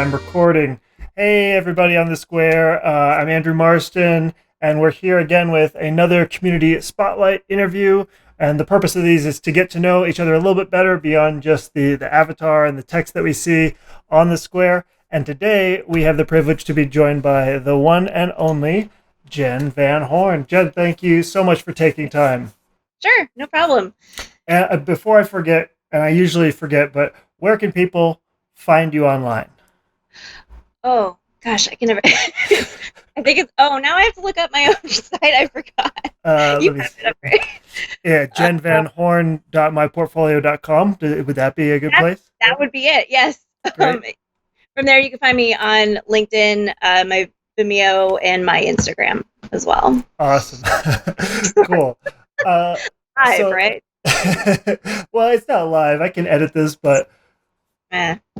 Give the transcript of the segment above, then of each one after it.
I'm recording. Hey, everybody on the square. I'm Andrew Marston, and we're here again with another community spotlight interview. And the purpose of these is to get to know each other a little bit better beyond just the avatar and the text that we see on the square. And today we have the privilege to be joined by the one and only Jen Van Horn. Jen, thank you so much for taking time. Sure, no problem. And before I forget, and I usually forget, but where can people find you online? Oh, gosh, I can never. I think it's. Oh, now I have to look up my own site. I forgot. You Let me have see. it up right. Yeah, Uh, jenvanhorn.myportfolio.com. Would that be a good that place? that would be it. Yes. Great. From there, you can find me on LinkedIn, my Vimeo, and my Instagram as well. Awesome. Cool. Uh, Live, so, right? well, it's not live. I can edit this, but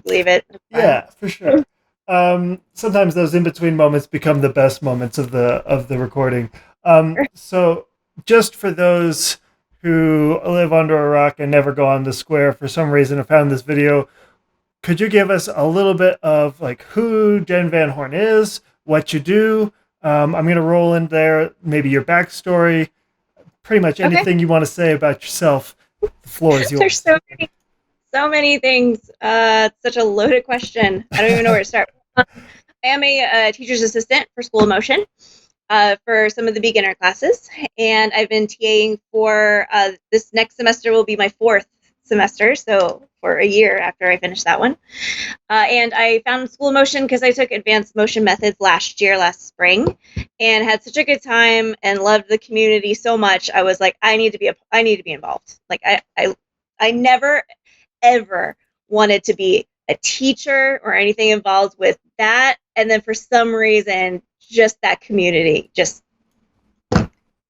Leave it. It's fine. yeah, for sure. Sometimes those in between moments become the best moments of the recording. So just for those who live under a rock and never go on the square for some reason and found this video, could you give us a little bit of like who Jen Van Horn is, what you do? I'm gonna roll in there, maybe your backstory, pretty much Okay. anything you want to say about yourself. The floor is There's yours. so many things. It's such a loaded question. I don't even know where to start. I am a teacher's assistant for School of Motion. For some of the beginner classes, and I've been TAing for this next semester will be my fourth semester, so for a year after I finish that one. And I found School of Motion because I took advanced motion methods last spring, and had such a good time and loved the community so much. I was like, I need to be involved. Like I never ever wanted to be a teacher or anything involved with that, and then for some reason just that community just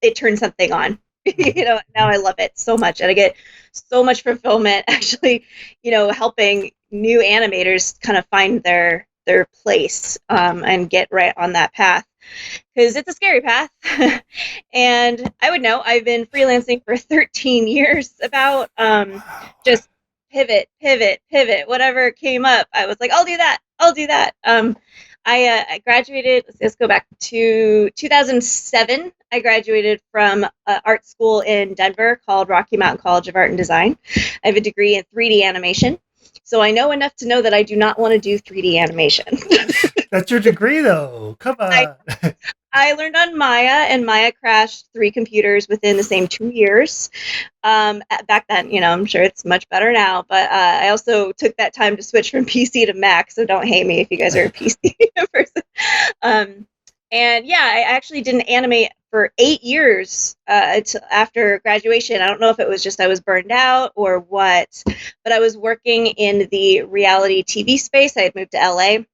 it turned something on. Now I love it so much, and I get so much fulfillment actually, helping new animators kind of find their place, and get right on that path, because it's a scary path. And I would know I've been freelancing for 13 years about, Wow. just pivot, whatever came up. I was like, I'll do that. I graduated. Let's go back to 2007. I graduated from art school in Denver called Rocky Mountain College of Art and Design. I have a degree in 3D animation, so I know enough to know that I do not want to do 3D animation. That's your degree, though. Come I on. I learned on Maya, and Maya crashed 3 computers within the same 2 years. Back then, I'm sure it's much better now, but I also took that time to switch from PC to Mac, so don't hate me if you guys are a PC person. Um, and yeah, I actually didn't animate for 8 years after graduation. I don't know if it was just I was burned out or what, but I was working in the reality TV space. I had moved to LA.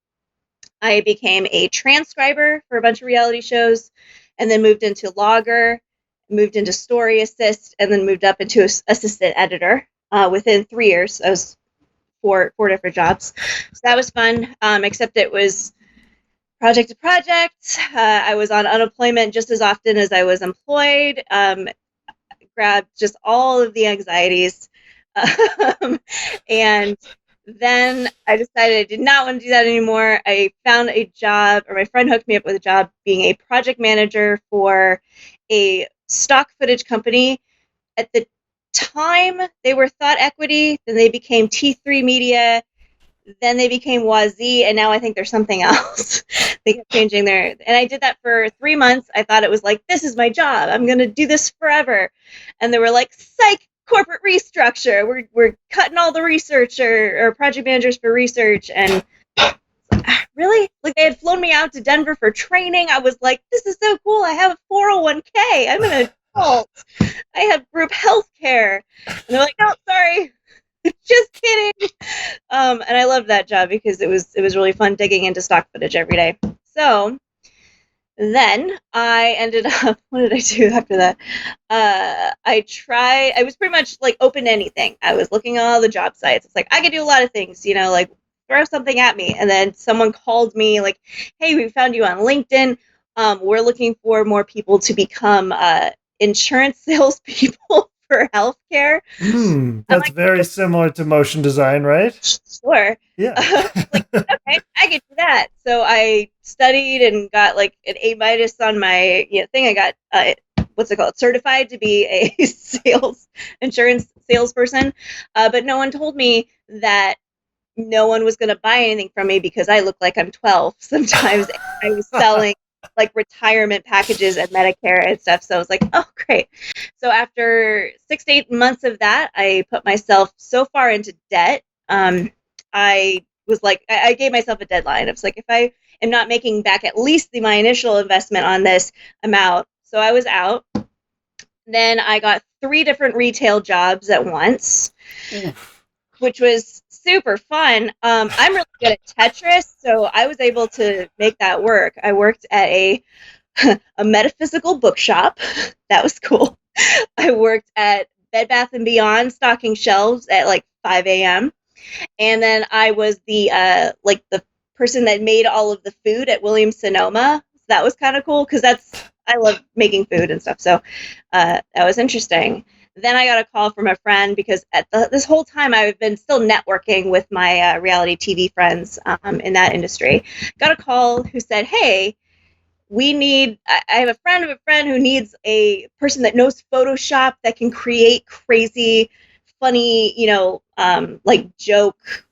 I became a transcriber for a bunch of reality shows, and then moved into logger, moved into story assist, and then moved up into assistant editor. Within 3 years, I was four different jobs. So that was fun, except it was project to project. I was on unemployment just as often as I was employed. Grabbed just all of the anxieties. Um, and then I decided I did not want to do that anymore. I found a job, or my friend hooked me up with a job being a project manager for a stock footage company. At the time, they were Thought Equity, then they became T3 Media, then they became Wazee, and now I think there's something else. They kept changing and I did that for 3 months. I thought it was like, this is my job. I'm going to do this forever. And they were like, psych, corporate restructure. We're cutting all the research or project managers for research. And really? Like, they had flown me out to Denver for training. I was like, this is so cool. I have a 401k. I'm an adult. I have group health care. And they're like, no, sorry. Just kidding. And I loved that job because it was really fun digging into stock footage every day. So then I ended up, what did I do after that? I was pretty much like open to anything. I was looking at all the job sites. It's like, I could do a lot of things, like throw something at me. And then someone called me like, hey, we found you on LinkedIn. We're looking for more people to become insurance salespeople for healthcare. I'm That's very similar to motion design, right? sure. Yeah. Like, okay, I could do that. So I studied and got like an A- on my thing. I got what's it called? Certified to be a insurance salesperson. But no one told me that no one was going to buy anything from me because I look like I'm 12. Sometimes I was selling like retirement packages and Medicare and stuff. So I was like, oh, great. So after 6 to 8 months of that, I put myself so far into debt. I was like, I gave myself a deadline. I was like, if I am not making back at least my initial investment on this, I'm out. So I was out. Then I got 3 different retail jobs at once, which was super fun. I'm really good at Tetris, so I was able to make that work. I worked at a metaphysical bookshop. That was cool. I worked at Bed Bath and Beyond stocking shelves at like 5 a.m. And then I was the like the person that made all of the food at Williams Sonoma. So that was kind of cool because I love making food and stuff. So that was interesting. Then I got a call from a friend because this whole time I've been still networking with my reality TV friends in that industry. Got a call who said, "Hey, I have a friend of a friend who needs a person that knows Photoshop that can create crazy, funny, like joke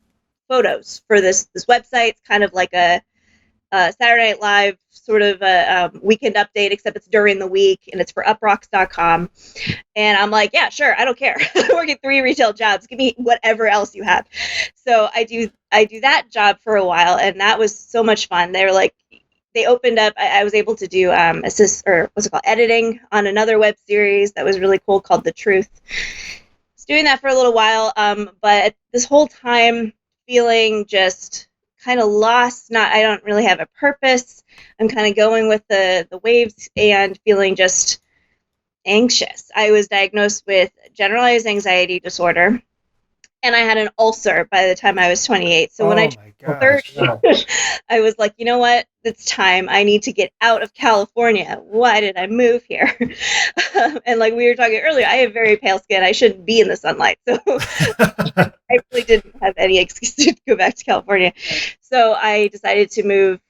photos for this website. It's kind of like a Saturday Night Live sort of a weekend update, except it's during the week and it's for uprocks.com." And I'm like, yeah, sure, I don't care. I'm working 3 retail jobs. Give me whatever else you have. So I do that job for a while, and that was so much fun. They were like, they opened up. I was able to do editing on another web series that was really cool called The Truth. I was doing that for a little while, but this whole time feeling just kind of lost. I don't really have a purpose. I'm kind of going with the waves and feeling just anxious. I was diagnosed with generalized anxiety disorder, and I had an ulcer by the time I was 28. So when I Oh turned my 30, gosh. I was like, you know what? It's time. I need to get out of California. Why did I move here? And like we were talking earlier, I have very pale skin. I shouldn't be in the sunlight. So I really didn't have any excuse to go back to California. So I decided to move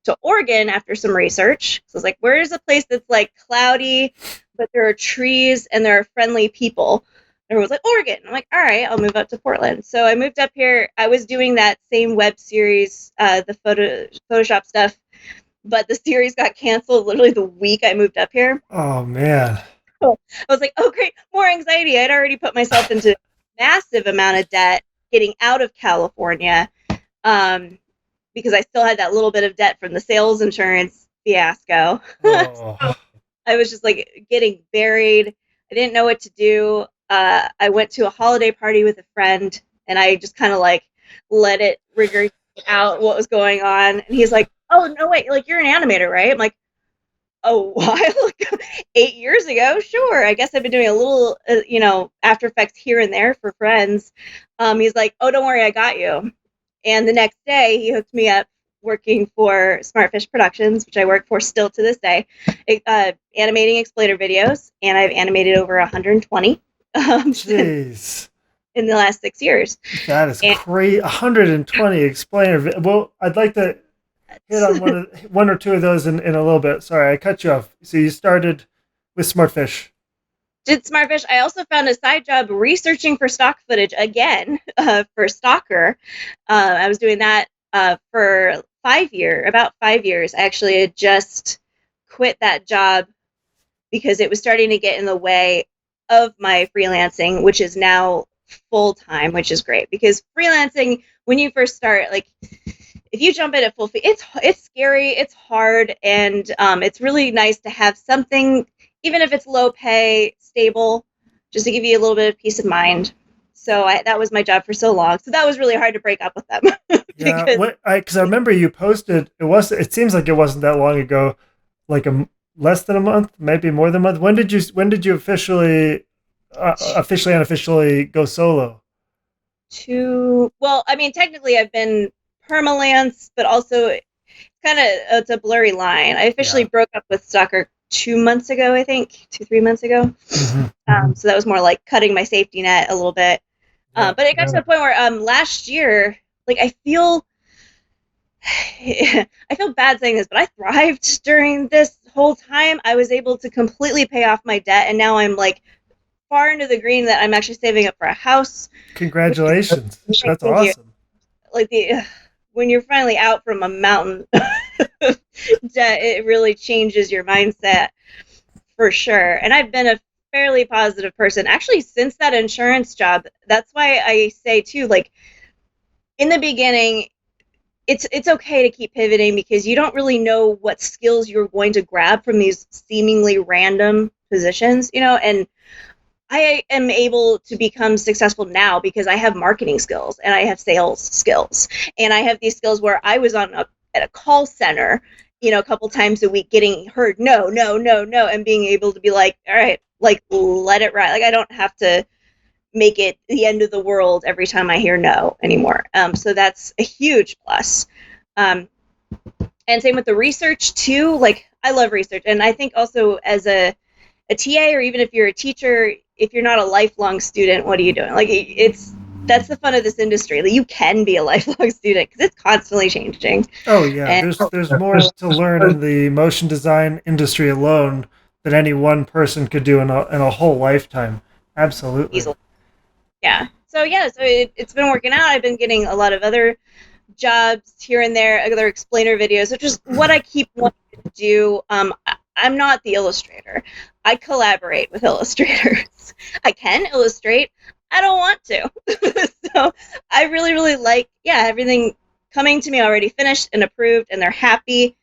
to Oregon after some research. So I was like, where's a place that's like cloudy, but there are trees and there are friendly people? Everyone's like, Oregon. I'm like, all right, I'll move up to Portland. So I moved up here. I was doing that same web series, the Photoshop stuff, but the series got canceled literally the week I moved up here. Oh man. So I was like, oh great, more anxiety. I'd already put myself into massive amount of debt getting out of California. Because I still had that little bit of debt from the sales insurance fiasco. Oh. So I was just like getting buried. I didn't know what to do. I went to a holiday party with a friend, and I just kind of like let it regurgitate out what was going on. And he's like, "Oh no, wait! Like you're an animator, right?" I'm like, "A while ago, 8 years ago, sure. I guess I've been doing a little, After Effects here and there for friends." He's like, "Oh, don't worry, I got you." And the next day, he hooked me up working for Smartfish Productions, which I work for still to this day, animating explainer videos, and I've animated over 120 Jeez. in the last 6 years. That is And crazy. 120 explainer. Well, I'd like to hit on one or two of those in a little bit. Sorry, I cut you off. So you started with Smartfish. did Smartfish. I also found a side job researching for stock footage again for Stalker. I was doing that for about 5 years. I actually had just quit that job because it was starting to get in the way of my freelancing, which is now full time, which is great because freelancing, when you first start, like if you jump in at full fee, it's scary, it's hard, and it's really nice to have something, even if it's low pay, stable, just to give you a little bit of peace of mind. So that was my job for so long. So that was really hard to break up with them. Yeah, Because because I remember you posted. It seems like it wasn't that long ago, like less than a month, maybe more than a month. When did you officially unofficially go solo? well, I mean, technically I've been permalance, but also it's a blurry line. I officially Yeah. broke up with Stalker 2 months ago, I think 2-3 months ago. So that was more like cutting my safety net a little bit. But it got to the point where last year, like I feel bad saying this, but I thrived during this whole time. I was able to completely pay off my debt, and now I'm like far into the green that I'm actually saving up for a house. Congratulations. That's Thank awesome. Like when you're finally out from a mountain of debt, it really changes your mindset for sure. And I've been a fairly positive person actually since that insurance job. That's why I say too, like in the beginning, it's okay to keep pivoting because you don't really know what skills you're going to grab from these seemingly random positions, and I am able to become successful now because I have marketing skills and I have sales skills and I have these skills where I was at a call center, a couple times a week getting heard no, no, no, no, and being able to be like, all right, like let it ride. Like I don't have to make it the end of the world every time I hear no anymore. So that's a huge plus. And same with the research too. Like I love research, and I think also as a TA or even if you're a teacher, if you're not a lifelong student, what are you doing? Like that's the fun of this industry. Like you can be a lifelong student because it's constantly changing. Oh yeah, And there's more to learn in the motion design industry alone than any one person could do in a whole lifetime. Absolutely. easily. Yeah. So it's been working out. I've been getting a lot of other jobs here and there, other explainer videos, which is what I keep wanting to do. I'm not the illustrator. I collaborate with illustrators. I can illustrate. I don't want to. So I really, really like, everything coming to me already finished and approved, and they're happy.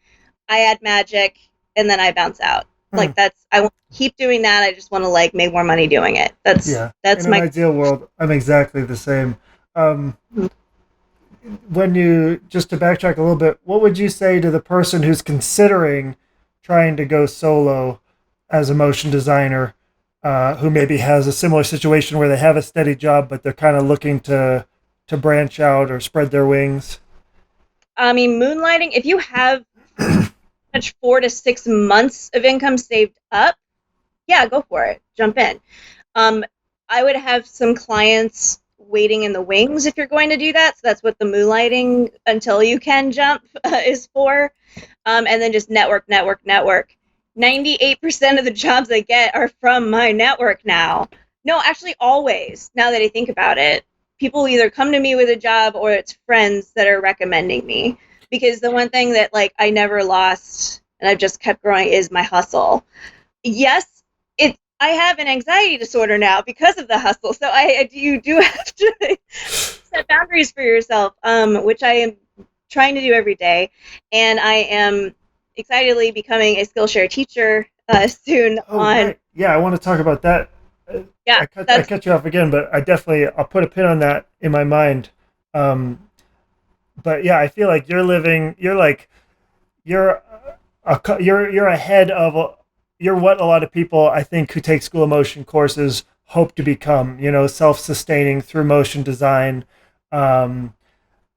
I add magic, and then I bounce out. Like I want to keep doing that. I just want to like make more money doing it. That's in my an ideal world. I'm exactly the same. When you just to backtrack a little bit, what would you say to the person who's considering trying to go solo as a motion designer, who maybe has a similar situation where they have a steady job but they're kind of looking to branch out or spread their wings? I mean, moonlighting. If you have 4 to 6 months of income saved up, yeah, go for it. Jump in. I would have some clients waiting in the wings if you're going to do that. So that's what the moonlighting until you can jump is for. And then just network. 98% of the jobs I get are from my network now. No, actually, always. Now that I think about it, people either come to me with a job or it's friends that are recommending me. Because the one thing that like I never lost and I've just kept growing is my hustle. Yes, I have an anxiety disorder now because of the hustle. So you do have to set boundaries for yourself, which I am trying to do every day. And I am excitedly becoming a Skillshare teacher soon. Right. Yeah, I want to talk about that. Yeah, I cut you off again, but I'll put a pin on that in my mind. But yeah, I feel like you're ahead of you're what a lot of people I think who take school of motion courses hope to become. Self-sustaining through motion design, and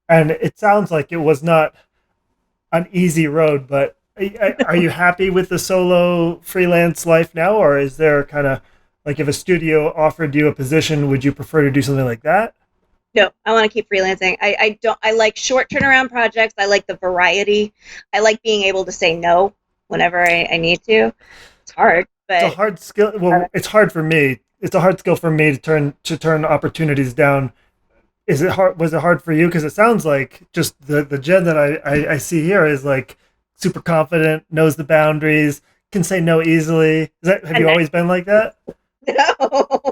it sounds like it was not an easy road. But are you happy with the solo freelance life now, or is there kind of like if a studio offered you a position, would you prefer to do something like that? No, I want to keep freelancing. I like short turnaround projects. I like the variety. I like being able to say no whenever I need to. It's hard, but it's a hard skill. Well, it's hard for me. It's a hard skill for me to turn opportunities down. Is it hard? Was it hard for you? Because it sounds like just the Jen that I see here is like super confident, knows the boundaries, can say no easily. Have you always been like that? No.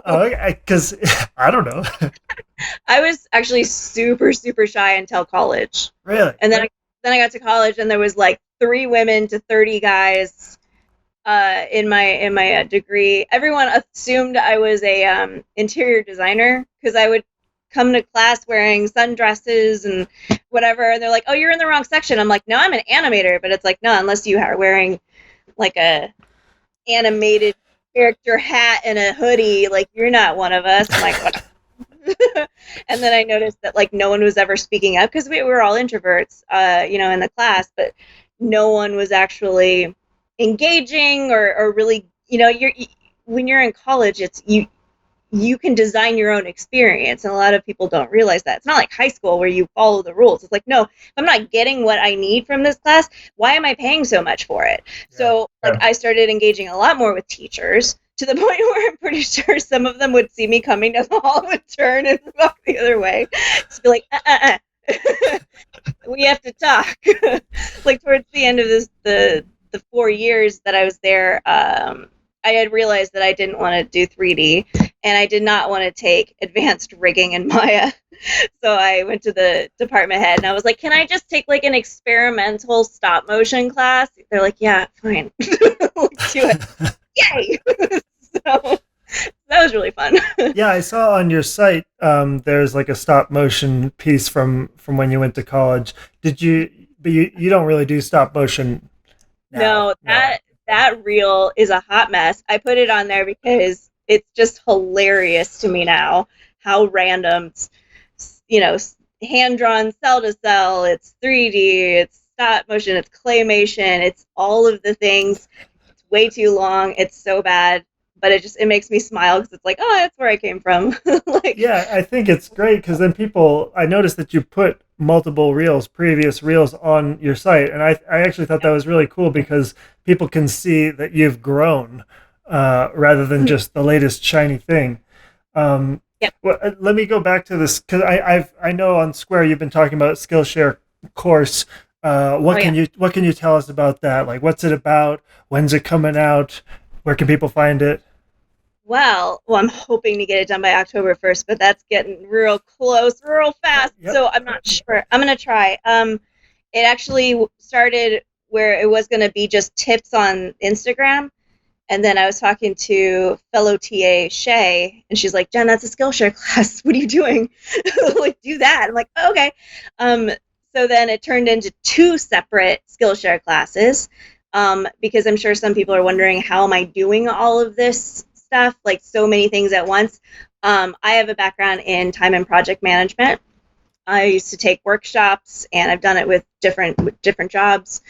Oh, because I don't know. I was actually super, super shy until college. Really? And then I got to college, and there was like 3 women to 30 guys in my degree. Everyone assumed I was a interior designer because I would come to class wearing sundresses and whatever, and they're like, "Oh, you're in the wrong section." I'm like, "No, I'm an animator," but it's like, no, unless you are wearing like a animated character hat and a hoodie, like you're not one of us. I'm like, what? And then I noticed that like no one was ever speaking up because we were all introverts, in the class, but no one was actually engaging or really, when you're in college, you can design your own experience, and a lot of people don't realize that. It's not like high school where you follow the rules. It's like, no, if I'm not getting what I need from this class, why am I paying so much for it? Yeah. So like I started engaging a lot more with teachers, to the point where I'm pretty sure some of them would see me coming down the hall, would turn and walk the other way, just be like, we have to talk. Like towards the end of the 4 years that I was there, I had realized that I didn't want to do 3D, and I did not want to take advanced rigging in Maya. So I went to the department head and I was like, can I just take like an experimental stop motion class? They're like, yeah, fine. Let's do it. Yay! So that was really fun. Yeah, I saw on your site there's like a stop motion piece from when you went to college. Did you? But you don't really do stop motion now. No, that reel is a hot mess. I put it on there because it's just hilarious to me now how random, hand drawn cell to cell. It's 3D. It's stop motion. It's claymation. It's all of the things. It's way too long. It's so bad. But it makes me smile because it's like, oh, that's where I came from. Like, yeah, I think it's great because then I noticed that you put multiple previous reels on your site. And I actually thought that was really cool because people can see that you've grown rather than just the latest shiny thing. Well, let me go back to this because I know on Square you've been talking about Skillshare course. What can you tell us about that? Like, what's it about? When's it coming out? Where can people find it? Well, I'm hoping to get it done by October 1st, but that's getting real close, real fast. Yep. So I'm not sure. I'm going to try. It actually started where it was going to be just tips on Instagram. And then I was talking to fellow TA Shay, and she's like, Jen, that's a Skillshare class. What are you doing? Like, do that. I'm like, oh, okay. So then it turned into 2 separate Skillshare classes, because I'm sure some people are wondering, how am I doing all of this stuff, like so many things at once? I have a background in time and project management. I used to take workshops, and I've done it with different jobs.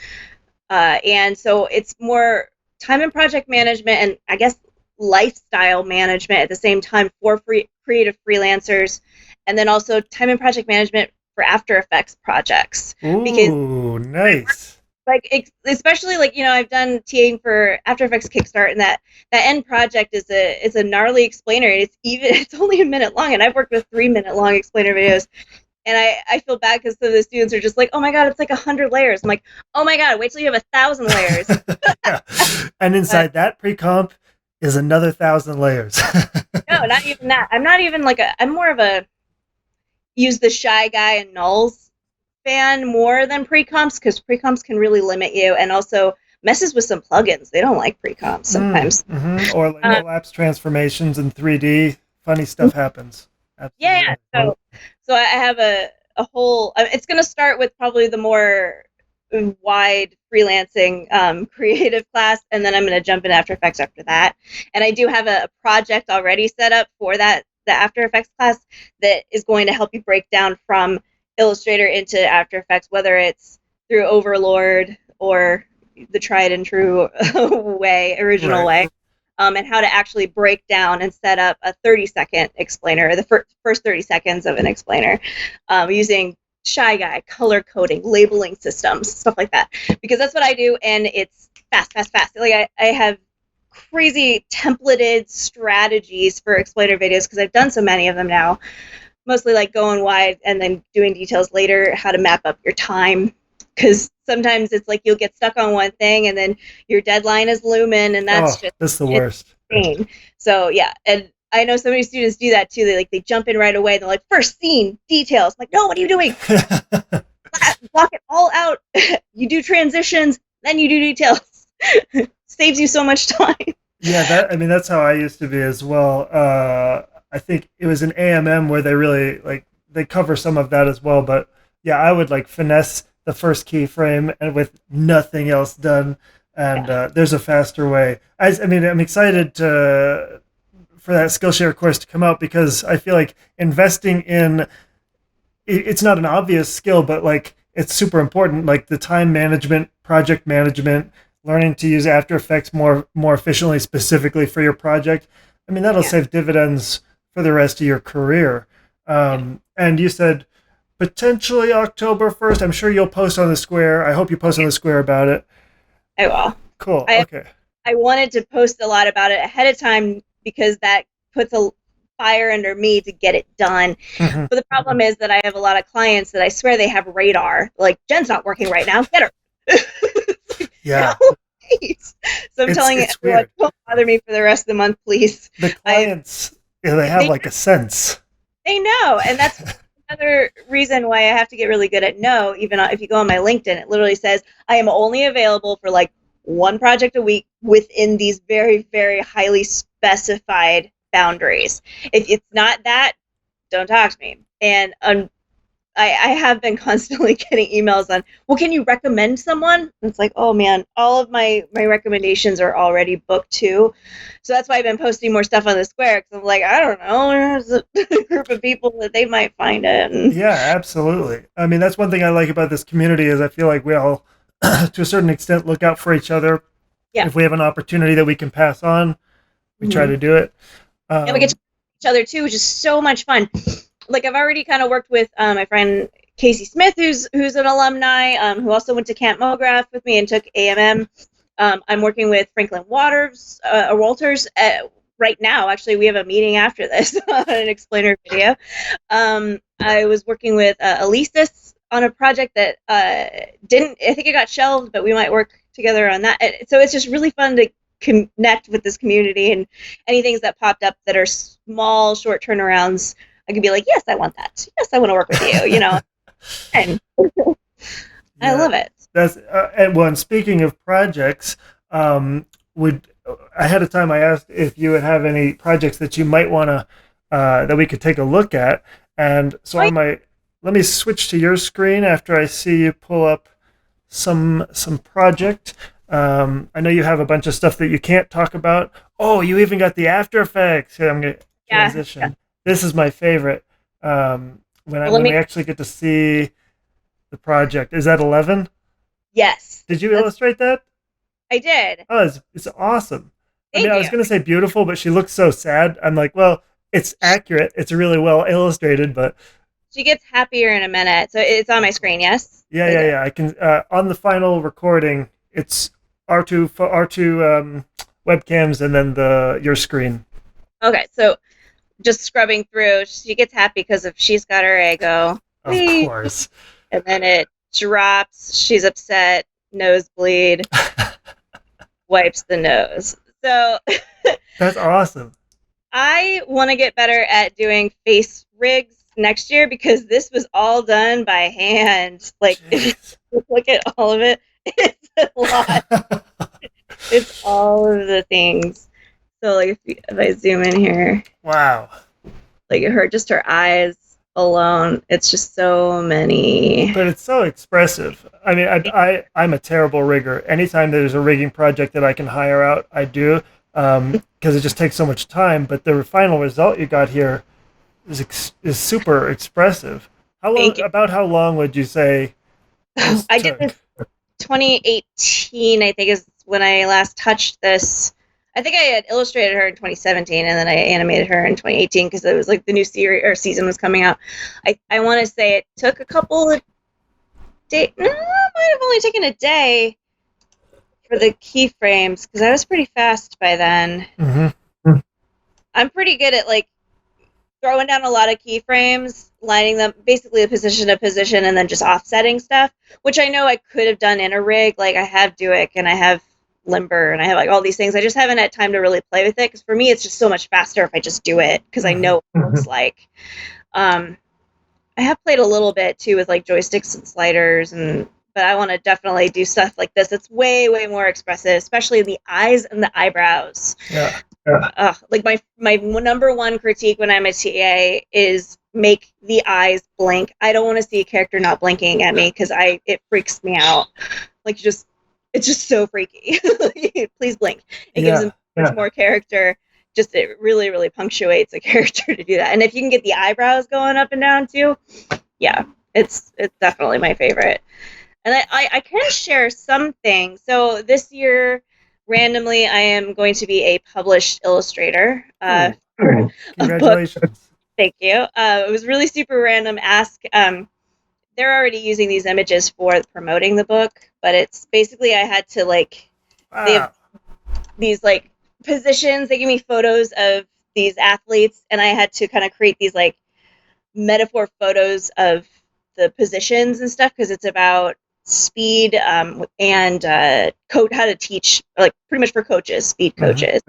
And so it's more time and project management and I guess lifestyle management at the same time for creative freelancers, and then also time and project management for After Effects projects. Ooh, nice. Like, especially like, I've done TAing for After Effects Kickstart, and that end project is a gnarly explainer. It's only a minute long, and I've worked with 3-minute long explainer videos. And I feel bad because some of the students are just like, oh my God, it's like 100 layers. I'm like, oh my God, wait till you have 1,000 layers. Yeah. And inside that pre-comp is another 1,000 layers. No, not even that. I'm not even I'm more of a use the shy guy and nulls fan more than pre-comps, because pre-comps can really limit you and also messes with some plugins. They don't like pre-comps sometimes. Mm-hmm. Or like elapsed transformations in 3D. Funny stuff happens. Absolutely. Yeah. So I have a whole. It's going to start with probably the more wide freelancing creative class, and then I'm going to jump into After Effects after that. And I do have a project already set up for the After Effects class that is going to help you break down from Illustrator into After Effects, whether it's through Overlord or the tried and true original way. And how to actually break down and set up a 30-second explainer, the first 30 seconds of an explainer, using Shy Guy, color coding, labeling systems, stuff like that. Because that's what I do, and it's fast. Like I have crazy templated strategies for explainer videos because I've done so many of them now. Mostly like going wide and then doing details later, how to map up your time. Because sometimes it's like you'll get stuck on one thing and then your deadline is looming, and that's the worst. Insane. So yeah, and I know so many students do that too. They jump in right away. They're like, first scene, details. I'm like, no, what are you doing? Block it all out. You do transitions, then you do details. Saves you so much time. Yeah, that's how I used to be as well. I think it was an AMM where they really they cover some of that as well. But yeah, I would finesse the first keyframe and with nothing else done, and there's a faster way. I'm excited for that Skillshare course to come out, because I feel like investing in it's not an obvious skill, but it's super important, like the time management, project management, learning to use After Effects more efficiently, specifically for your project, I mean, that'll Yeah. save dividends for the rest of your career. And you said potentially October 1st. I'm sure you'll post on the Square. I hope you post on the Square about it. I will. Cool. I Okay. I wanted to post a lot about it ahead of time because that puts a fire under me to get it done. Mhm. But the problem is that I have a lot of clients that I swear they have radar. Like, Jen's not working right now. Get her. Yeah. No, please. So I'm telling It's everyone, weird. don't bother me for the rest of the month, please. The I clients, yeah, they have they like a sense. they know, and that's another reason why I have to get really good at no. Even if you go on my LinkedIn, it literally says I am only available for like one project a week within these very, very highly specified boundaries. If it's not that, don't talk to me. And I have been constantly getting emails on, well, can you recommend someone? And it's like, oh man, all of my recommendations are already booked too. So that's why I've been posting more stuff on the Square, because I'm like, I don't know, there's a group of people that they might find it. And Yeah, absolutely. I mean, that's one thing I like about this community is I feel like we all, to a certain extent, look out for each other. yeah. If we have an opportunity that we can pass on, we try to do it. And we get to know each other too, which is so much fun. Like, I've already kind of worked with my friend Casey Smith, who's an alumni, who also went to Camp MoGraph with me and took AMM. I'm working with Franklin Walters right now. Actually, we have a meeting after this on an explainer video. I was working with Elisis on a project that didn't. I think it got shelved, but we might work together on that. So it's just really fun to connect with this community, and any things that popped up that are small, short turnarounds, I could be like, yes, I want that. Yes, I want to work with you. And I love it. That's and speaking of projects, would ahead of time I asked if you would have any projects that you might want to that we could take a look at, and so I might let me switch to your screen after I see you pull up some project. I know you have a bunch of stuff that you can't talk about. Oh, you even got the After Effects. Here, I'm gonna transition. Yeah. This is my favorite. When we actually get to see the project. Is that 11? Yes. Did you illustrate that? I did. Oh, it's awesome. Thank I was you. going to say beautiful, but she looks so sad. I'm like, well, it's accurate. It's really well illustrated, but She gets happier in a minute. So it's on my screen, yes? yeah. I can on the final recording, it's R2 webcams and then your screen. Okay, so just scrubbing through, she gets happy because of She's Got Her Ego. Of course. And then it drops, she's upset, nosebleed, wipes the nose. So that's awesome. I want to get better at doing face rigs next year because this was all done by hand. Like, look at all of it. It's a lot. It's all of the things. So, like, if I zoom in here, wow, like her eyes alone, it's just so many. But it's so expressive. I mean, I'm a terrible rigger. Anytime there's a rigging project that I can hire out, I do, because it just takes so much time. But the final result you got here is super expressive. About how long would you say? I did this 2018, I think, is when I last touched this. I think I had illustrated her in 2017, and then I animated her in 2018 because it was like the new series or season was coming out. I want to say it took a couple of days. No, it might have only taken a day for the keyframes because I was pretty fast by then. Mm-hmm. I'm pretty good at like throwing down a lot of keyframes, lining them basically a position to position, and then just offsetting stuff, which I know I could have done in a rig. Like, I have Duik and I have Limber and I have like all these things. I just haven't had time to really play with it because for me it's just so much faster if I just do it because I know what it looks like. I have played a little bit too with like joysticks and sliders, but I want to definitely do stuff like this. It's way, way more expressive, especially the eyes and the eyebrows. Yeah. Like my number one critique when I'm a TA is make the eyes blink. I don't want to see a character not blinking at me because it freaks me out. Like, it's just so freaky. Please blink. It gives them much more character. Just it really, really punctuates a character to do that. And if you can get the eyebrows going up and down too, yeah, it's definitely my favorite. And I can share something. So this year, randomly, I am going to be a published illustrator Ooh, for a book. congratulations. Thank you. It was really super random. They're already using these images for promoting the book, but it's basically I had to like they have Wow. these like positions. They give me photos of these athletes, and I had to kind of create these like metaphor photos of the positions and stuff because it's about speed and how to teach, like pretty much for coaches, speed Hmm. coaches.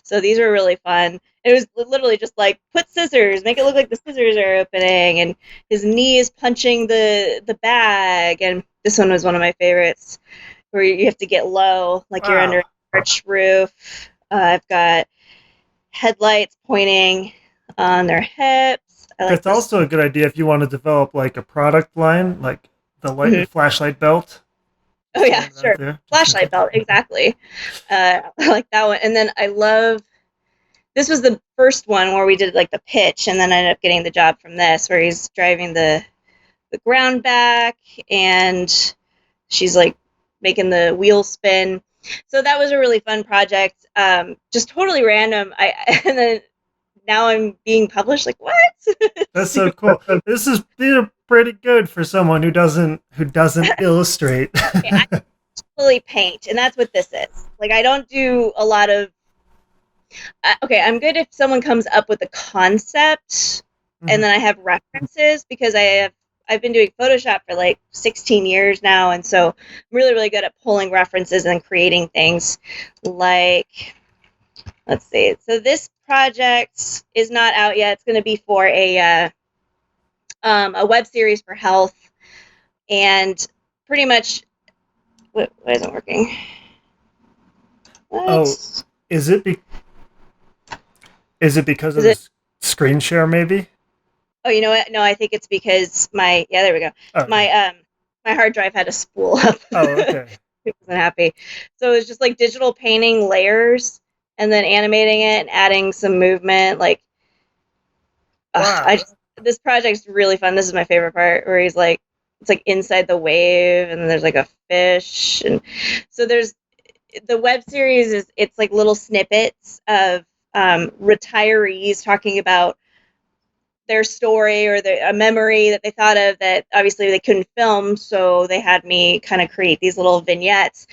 So these were really fun. It was literally just like put scissors, make it look like the scissors are opening, and his knee is punching the bag. And this one was one of my favorites, where you have to get low, like you're under Wow. an arch roof. I've got headlights pointing on their hips. I like That's this. also a good idea if you want to develop like a product line, like the light Mhm. flashlight belt. Oh Just yeah, throwing it out sure. there, just in Flashlight case. belt, exactly. I like that one. And then I love this was the first one where we did like the pitch, and then I ended up getting the job from this, where he's driving the ground back, and she's like making the wheel spin. So that was a really fun project. Just totally random. I and then now I'm being published. Like what? That's so cool. These are pretty good for someone who doesn't illustrate. Okay, I totally paint, and that's what this is. Like I don't do a lot of okay, I'm good if someone comes up with a concept and Mhm. then I have references because I've been doing Photoshop for like 16 years now, and so I'm really really good at pulling references and creating things. Like let's see. So this project is not out yet. It's going to be for a web series for health, and pretty much what isn't working? Oh, What is it be- is it because is of it? the screen share maybe? Oh, you know what? No, I think it's because there we go. Oh, okay. My hard drive had a spool up. Oh, okay. It wasn't happy. So it was just like digital painting layers and then animating it and adding some movement. Like I Wow. just this project's really fun. This is my favorite part where he's like it's like inside the wave and then there's like a fish and so there's the web series is it's like little snippets of retirees talking about their story or a memory that they thought of that obviously they couldn't film, so they had me kind of create these little vignettes.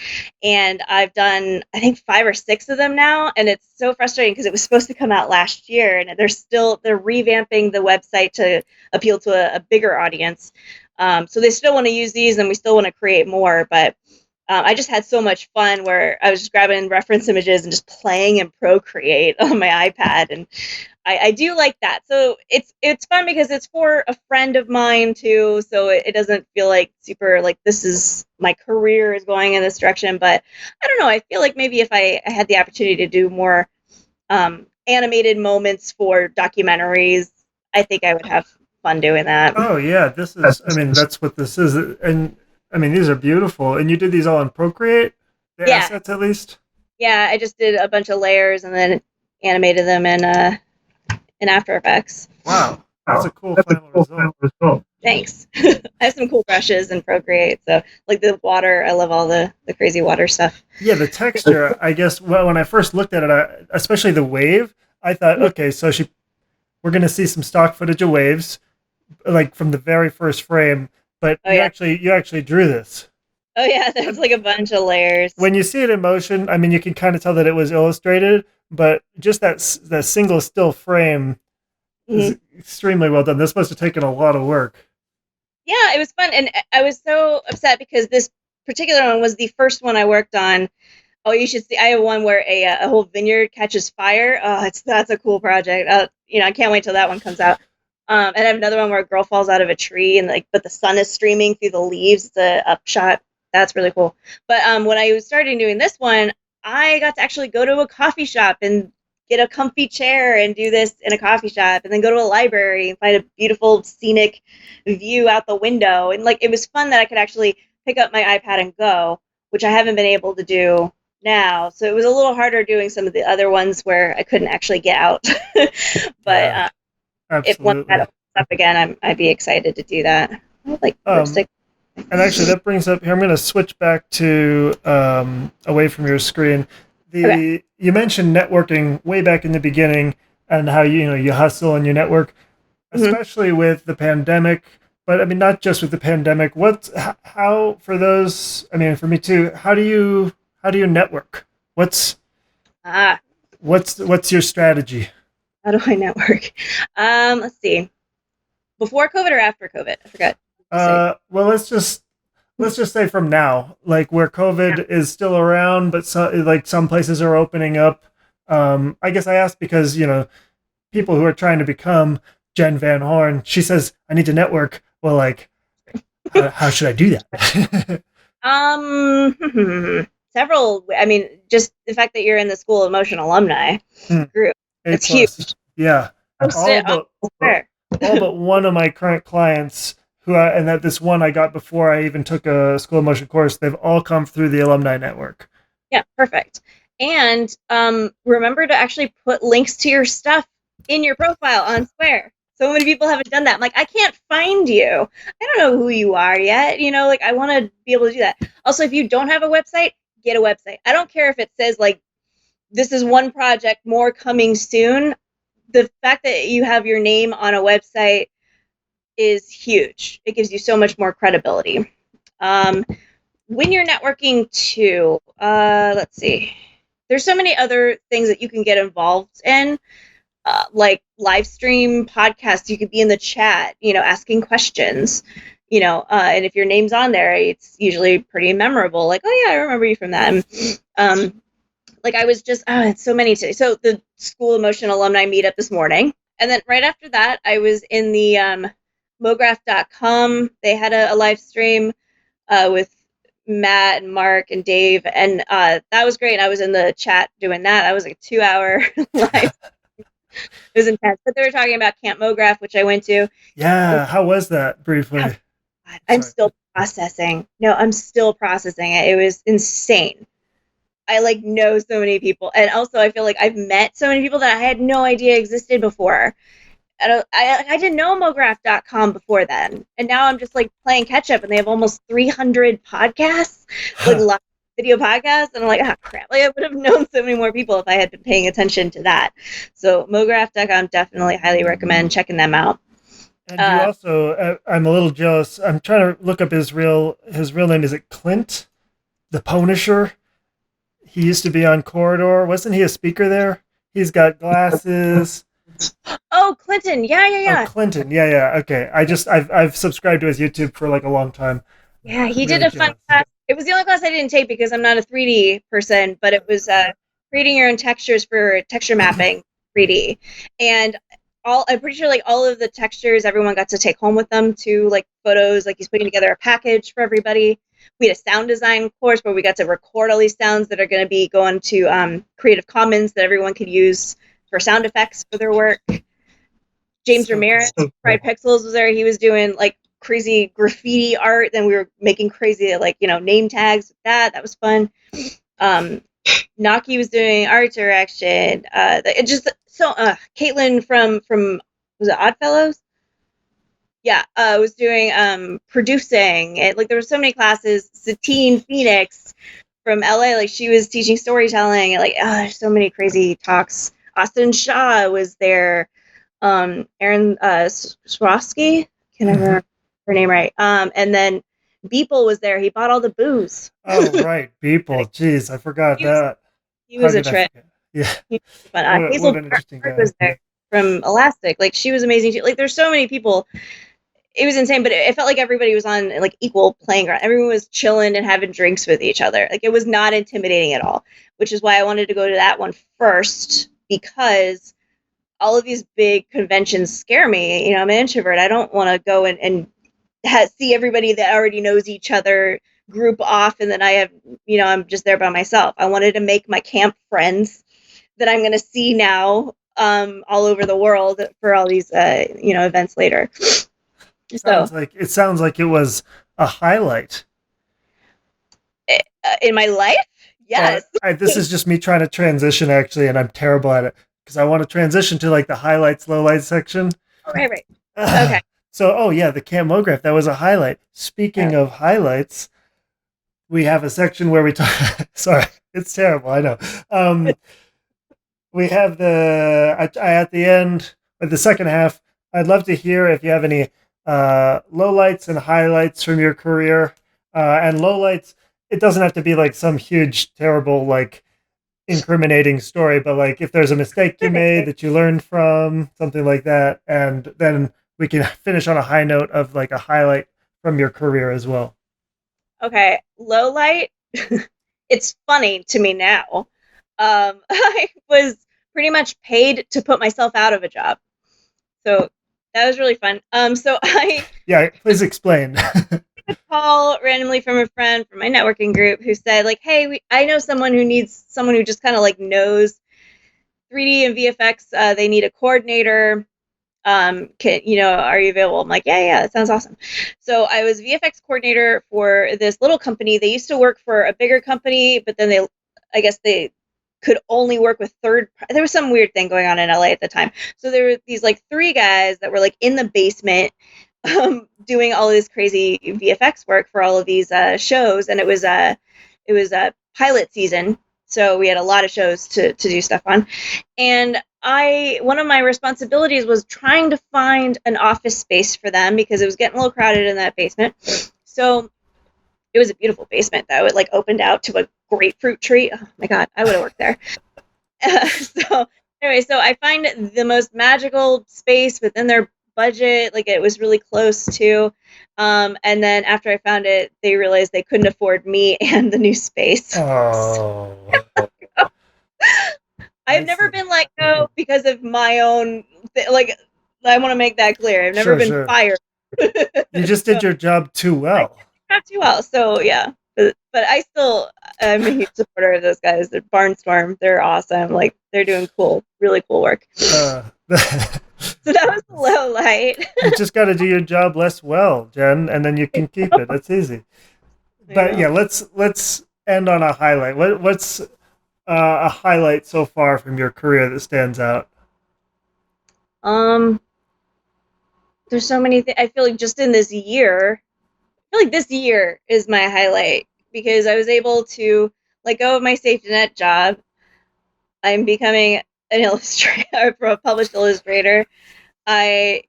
And I've done, I think, 5 or 6 of them now, and it's so frustrating because it was supposed to come out last year, and they're revamping the website to appeal to a bigger audience. So they still want to use these, and we still want to create more, but. I just had so much fun where I was just grabbing reference images and just playing in Procreate on my iPad, and I do like that. So it's fun because it's for a friend of mine too. So it doesn't feel like super like this is my career is going in this direction. But I don't know. I feel like maybe if I had the opportunity to do more animated moments for documentaries, I think I would have fun doing that. Oh yeah, this is. I mean, that's what this is, and I mean these are beautiful. And you did these all in Procreate, the Yeah, assets at least. yeah. I just did a bunch of layers and then animated them in After Effects. Wow, that's a cool final result. Thanks. I have some cool brushes and Procreate. So, like the water, I love all the crazy water stuff. Yeah, the texture. I guess well, when I first looked at it, especially the wave, I thought, Mhm. okay, so we're gonna see some stock footage of waves, like from the very first frame. But Oh you yeah. actually drew this. Oh yeah. There's like a bunch of layers. When you see it in motion, I mean, you can kind of tell that it was illustrated, but just that single still frame Mhm. is extremely well done. This must have taken a lot of work. Yeah, it was fun, and I was so upset because this particular one was the first one I worked on. Oh, you should see. I have one where a whole vineyard catches fire. Oh, that's a cool project. I can't wait till that one comes out. And I have another one where a girl falls out of a tree and like, but the sun is streaming through the leaves. It's a upshot. That's really cool. But when I was starting doing this one, I got to actually go to a coffee shop and get a comfy chair and do this in a coffee shop, and then go to a library and find a beautiful scenic view out the window. And like, it was fun that I could actually pick up my iPad and go, which I haven't been able to do now. So it was a little harder doing some of the other ones where I couldn't actually get out. But Yeah, if one had absolutely. opened up again, I'd be excited to do that. I like Um, lipstick. And actually, that brings up here. I'm going to switch back to away from your screen. Okay. You mentioned networking way back in the beginning, and how you hustle and you network, Mhm. especially with the pandemic. But I mean, not just with the pandemic. How for those? I mean, for me too. How do you network? What's Ah, what's your strategy? how do I network? Let's see. Before COVID or after COVID? I forgot to say. Well, let's just say from now, like where Yeah. COVID is still around, but like some places are opening up. I guess I asked because people who are trying to become Jen Van Horn. She says I need to network. Well, like how should I do that? Several. I mean, just the fact that you're in the School of Motion alumni group, A that's plus, huge. yeah. Post All it but on there. all but one of my current clients and that this one I got before I even took a school of motion course. They've all come through the alumni network. Yeah, perfect. And remember to actually put links to your stuff in your profile on Square. So many people haven't done that. I'm like, I can't find you. I don't know who you are yet. Like I want to be able to do that. Also, if you don't have a website, get a website. I don't care if it says like this is one project, more coming soon. The fact that you have your name on a website is huge. It gives you so much more credibility. Um, when you're networking too, let's see. There's so many other things that you can get involved in, like live stream podcasts. You could be in the chat, asking questions. And if your name's on there, it's usually pretty memorable. Like, oh yeah, I remember you from that. Like I was just, it's so many today. So the School of Motion alumni meetup this morning, and then right after that, I was in the MoGraph.com. They had a live stream with Matt and Mark and Dave, and that was great. I was in the chat doing that. That was like a 2 hour live. It was intense, but they were talking about Camp MoGraph, which I went to. Yeah, how was that Oh, briefly? God, I'm Sorry. still processing. No, I'm still processing it. It was insane. I like know so many people, and also I feel like I've met so many people that I had no idea existed before. I didn't know MoGraph.com before then, and now I'm just like playing catch up, and they have almost 300 podcasts, like live video podcasts, and I'm like, ah, crap! Like I would have known so many more people if I had been paying attention to that. So MoGraph.com, definitely highly recommend checking them out. And you Uh, also, I'm a little jealous. I'm trying to look up his real name. Is it Clint, the Punisher? He used to be on Corridor. Wasn't he a speaker there? He's got glasses. oh, Clinton, yeah, yeah, Oh, yeah. Clinton. Yeah, yeah. Okay. I've subscribed to his YouTube for like a long time. Yeah, he did Really a fun jealous. class. It was the only class I didn't take because I'm not a 3D person, but it was creating your own textures for texture mapping 3D. And I'm pretty sure like all of the textures everyone got to take home with them to like photos, like he's putting together a package for everybody. We had a sound design course where we got to record all these sounds that are going to be going to Creative Commons that everyone could use for sound effects for their work. James So Ramirez, cool. Pride Pixels was there. He was doing like crazy graffiti art. Then we were making crazy like name tags with that. That was fun. Um, Naki was doing art direction. It just so Caitlin from was it Oddfellows? Yeah, was doing producing. Like there were so many classes. Satine Phoenix from LA, like she was teaching storytelling. Like there's so many crazy talks. Austin Shaw was there. Aaron Swarovski, can I remember her name right? And then Beeple was there. He bought all the booze. Oh, right. People. Jeez, I forgot he was that. he How was a could I trip. forget? Yeah. He was fun. What Hazel an interesting Berg guy. was there from Elastic. Like she was amazing too. Like there's so many people. It was insane, but it felt like everybody was on like equal playing ground. Everyone was chilling and having drinks with each other. Like it was not intimidating at all, which is why I wanted to go to that one first because all of these big conventions scare me. I'm an introvert. I don't want to go and see everybody that already knows each other group off, and then I'm just there by myself. I wanted to make my camp friends that I'm going to see now all over the world for all these events later. So It sounds like it was a highlight. in my life, Well, yes. this is just me trying to transition actually, and I'm terrible at it because I want to transition to like the highlights, lowlights section. Oh, right. Okay. So, oh yeah, the camograph, that was a highlight. Speaking of highlights, we have a section where we talk. Sorry, it's terrible. I know. We have at the end of the second half. I'd love to hear if you have any lowlights and highlights from your career. And lowlights, it doesn't have to be like some huge, terrible, like incriminating story, but like if there's a mistake you made that you learned from, something like that, and then we can finish on a high note of like a highlight from your career as well. Okay, low light. It's funny to me now. I was pretty much paid to put myself out of a job, so that was really fun. So I Yeah, please explain. a call randomly from a friend from my networking group who said like, "Hey, I know someone who needs someone who just kind of like knows 3D and VFX. They need a coordinator. Are you available?" I'm like, yeah, that sounds awesome. So I was VFX coordinator for this little company. They used to work for a bigger company, but then I guess they could only work with there was some weird thing going on in LA at the time. So there were these like three guys that were like in the basement doing all this crazy VFX work for all of these shows, and it was a pilot season, so we had a lot of shows to do stuff on. And one of my responsibilities was trying to find an office space for them because it was getting a little crowded in that basement. So it was a beautiful basement though. It like opened out to a grapefruit tree. Oh my god, I would have worked there. So anyway, so I find the most magical space within their budget. Like it was really close to. And then after I found it, they realized they couldn't afford me and the new space. Oh, I've never been let go because of my own. Like, I want to make that clear. I've never been fired. You just did your job too well. Not too well. So yeah, but I still am a huge supporter of those guys. They're Barnstorm. They're awesome. Like they're doing really cool work. So that was a low light. You just got to do your job less well, Jen, and then you can keep it. That's easy. But yeah, let's end on a highlight. What's a highlight so far from your career that stands out? There's so many things. I feel like just in this year, I feel like this year is my highlight because I was able to let go of my safety net job. I'm becoming an illustrator, a published illustrator. I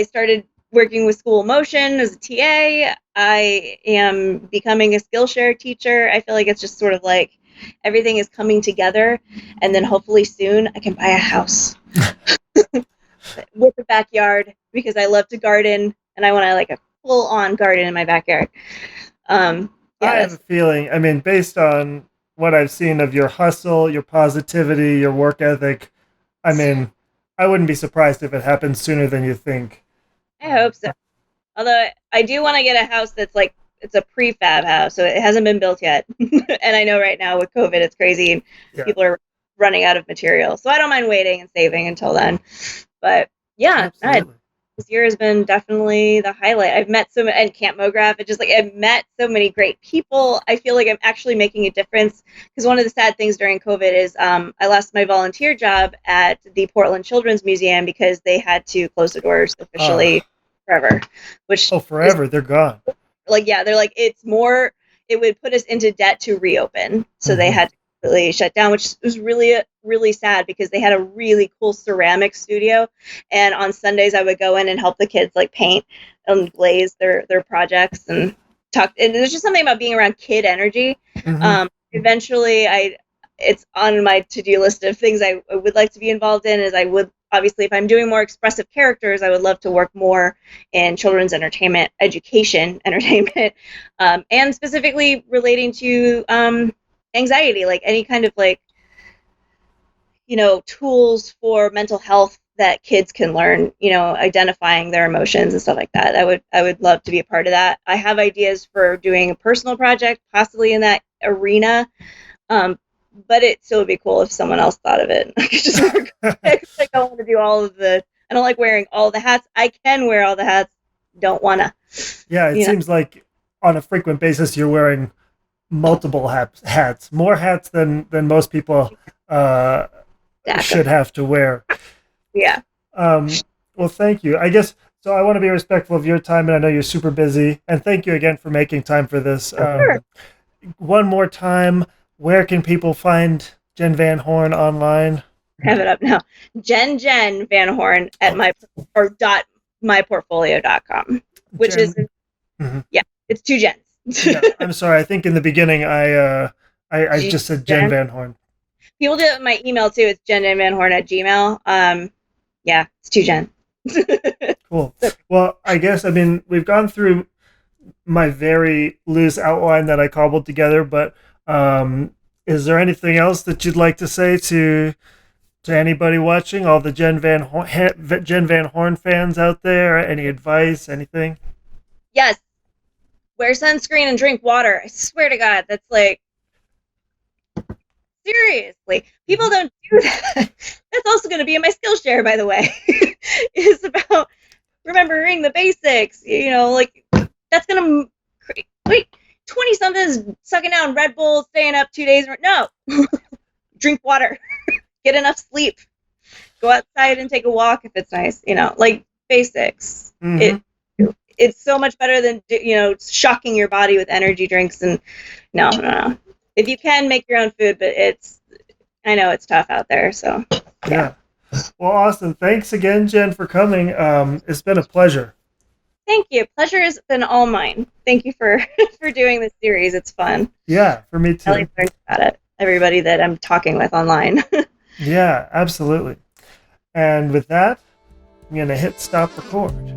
started working with School Motion as a TA. I am becoming a Skillshare teacher. I feel like it's just sort of like everything is coming together, and then hopefully soon I can buy a house with a backyard because I love to garden and I want to like a full-on garden in my backyard. I have a feeling, I mean, based on what I've seen of your hustle, your positivity, your work ethic, I mean, I wouldn't be surprised if it happens sooner than you think. I hope so. Although I do want to get a house that's like, it's a prefab house, so it hasn't been built yet. And I know right now with COVID, it's crazy and people are running out of material. So I don't mind waiting and saving until then. But yeah, this year has been definitely the highlight. I've met and Campmograph, I've met so many great people. I feel like I'm actually making a difference because one of the sad things during COVID is I lost my volunteer job at the Portland Children's Museum because they had to close the doors officially forever. Forever? They're gone. Like, yeah, they're like, it would put us into debt to reopen. So they had to completely shut down, which was really, really sad because they had a really cool ceramic studio. And on Sundays, I would go in and help the kids like paint and glaze their projects and talk. And there's just something about being around kid energy. Eventually, it's on my to-do list of things I would like to be involved in. Is I would obviously, if I'm doing more expressive characters, I would love to work more in children's entertainment, education, entertainment, and specifically relating to anxiety, like any kind of like, tools for mental health that kids can learn, identifying their emotions and stuff like that. I would love to be a part of that. I have ideas for doing a personal project, possibly in that arena. But it still would be cool if someone else thought of it. I could just I don't want to do I don't like wearing all the hats. I can wear all the hats. Don't want to. Yeah, it seems like on a frequent basis you're wearing multiple hats. More hats than most people should have to wear. Yeah. Well, thank you. I guess So I want to be respectful of your time, and I know you're super busy. And thank you again for making time for this. Sure. One more time, where can people find Jen Van Horn online? I have it up now. Jen Van Horn at myportfolio.com, which Jen, is mhm. yeah, it's two Jens. Yeah, I'm sorry. I think in the beginning I just said Jen Van Horn. People do it with my email too. It's jenvanhorn@gmail. Yeah, it's two Jen. Cool. Well, I guess we've gone through my very loose outline that I cobbled together, but is there anything else that you'd like to say to anybody watching, all the Jen Van Horn fans out there? Any advice, anything? Yes, wear sunscreen and drink water. I swear to God, that's like seriously. People don't do that. That's also going to be in my Skillshare, by the way. Is about remembering the basics. You know, like that's going to wait. 20 somethings sucking down Red Bull, staying up 2 days. No, drink water, get enough sleep, go outside and take a walk if it's nice. You know, like basics. Mm-hmm. It's so much better than shocking your body with energy drinks. And no. If you can, make your own food, but I know it's tough out there. So yeah. Well, awesome. Thanks again, Jen, for coming. It's been a pleasure. Thank you. Pleasure has been all mine. Thank you for doing this series. It's fun. Yeah, for me too. I like learning about it. Everybody that I'm talking with online. Yeah, absolutely. And with that, I'm going to hit stop record.